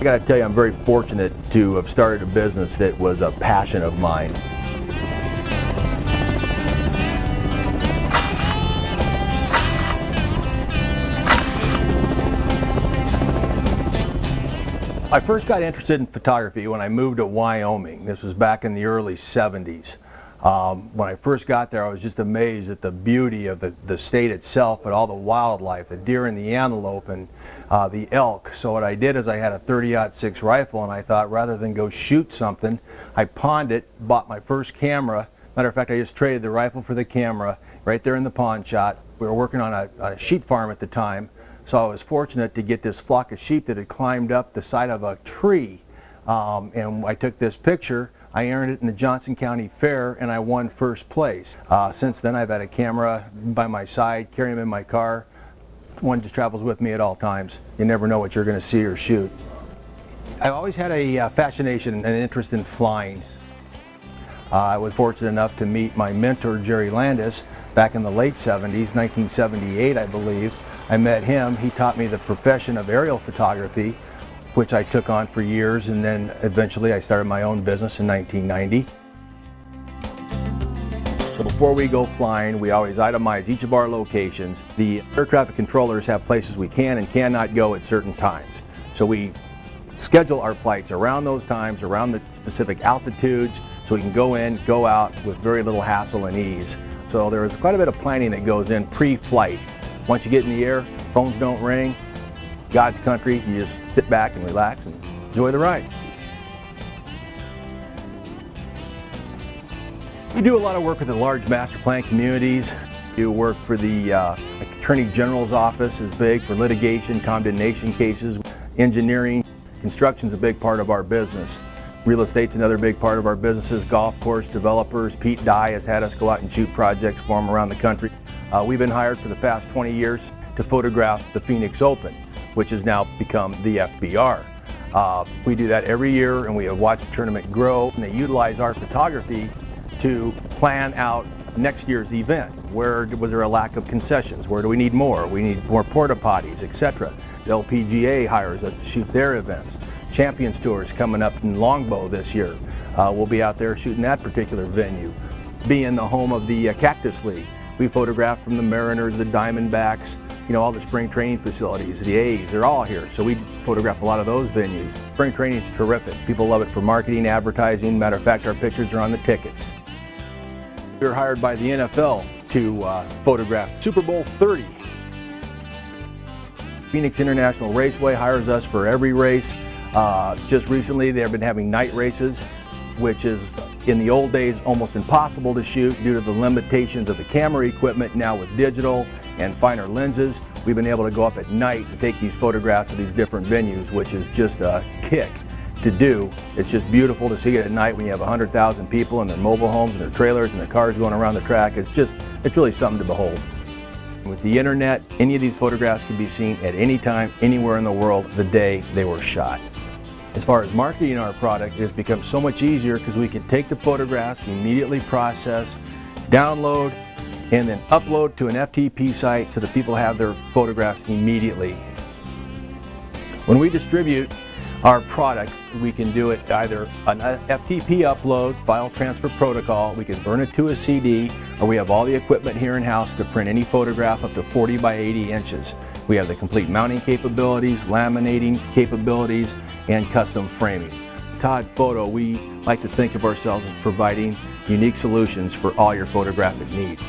got to tell you, I'm very fortunate to have started a business that was a passion of mine. I first got interested in photography when I moved to Wyoming. This was back in the early 70s. When I first got there, I was just amazed at the beauty of the state itself, but all the wildlife, the deer and the antelope and the elk. So what I did is I had a .30-06 rifle, and I thought rather than go shoot something, I pawned it, bought my first camera. Matter of fact, I just traded the rifle for the camera right there in the pawn shop. We were working on a sheep farm at the time. So I was fortunate to get this flock of sheep that had climbed up the side of a tree, and I took this picture. I earned it in the Johnson County Fair, and I won first place. Since then, I've had a camera by my side, carry them in my car. One just travels with me at all times. You never know what you're going to see or shoot. I've always had a fascination and an interest in flying. I was fortunate enough to meet my mentor, Jerry Landis, back in the late 70s, 1978, I believe. I met him. He taught me the profession of aerial photography, which I took on for years, and then eventually I started my own business in 1990. So before we go flying, we always itemize each of our locations. The air traffic controllers have places we can and cannot go at certain times. So we schedule our flights around those times, around the specific altitudes, so we can go in, go out with very little hassle and ease. So there is quite a bit of planning that goes in pre-flight. Once you get in the air, phones don't ring, God's country, you just sit back and relax and enjoy the ride. We do a lot of work with the large master plan communities. We do work for the Attorney General's office is big for litigation, condemnation cases. Engineering, construction's a big part of our business. Real estate's another big part of our businesses. Golf course developers. Pete Dye has had us go out and shoot projects for him around the country. We've been hired for the past 20 years to photograph the Phoenix Open, which has now become the FBR. We do that every year, and we have watched the tournament grow, and they utilize our photography to plan out next year's event. Where was there a lack of concessions? Where do we need more? We need more porta potties, etc. The LPGA hires us to shoot their events. Champions Tour is coming up in Longbow this year. We'll be out there shooting that particular venue. Being the home of the Cactus League, we photograph from the Mariners, the Diamondbacks, you know, all the spring training facilities, the A's, they're all here. So we photograph a lot of those venues. Spring training is terrific. People love it for marketing, advertising. Matter of fact, our pictures are on the tickets. We were hired by the NFL to photograph Super Bowl 30. Phoenix International Raceway hires us for every race. Just recently, they've been having night races, which is in the old days almost impossible to shoot due to the limitations of the camera equipment. Now with digital and finer lenses, we've been able to go up at night to take these photographs of these different venues, which is just a kick to do. It's just beautiful to see it at night when you have 100,000 people in their mobile homes and their trailers and their cars going around the track. It's really something to behold. With the internet, any of these photographs can be seen at any time, anywhere in the world, the day they were shot. As far as marketing our product, it's become so much easier because we can take the photographs, immediately process, download, and then upload to an FTP site so that people have their photographs immediately. When we distribute our product, we can do it either an FTP upload, file transfer protocol, we can burn it to a CD, or we have all the equipment here in-house to print any photograph up to 40 by 80 inches. We have the complete mounting capabilities, laminating capabilities, and custom framing. Todd Photo, we like to think of ourselves as providing unique solutions for all your photographic needs.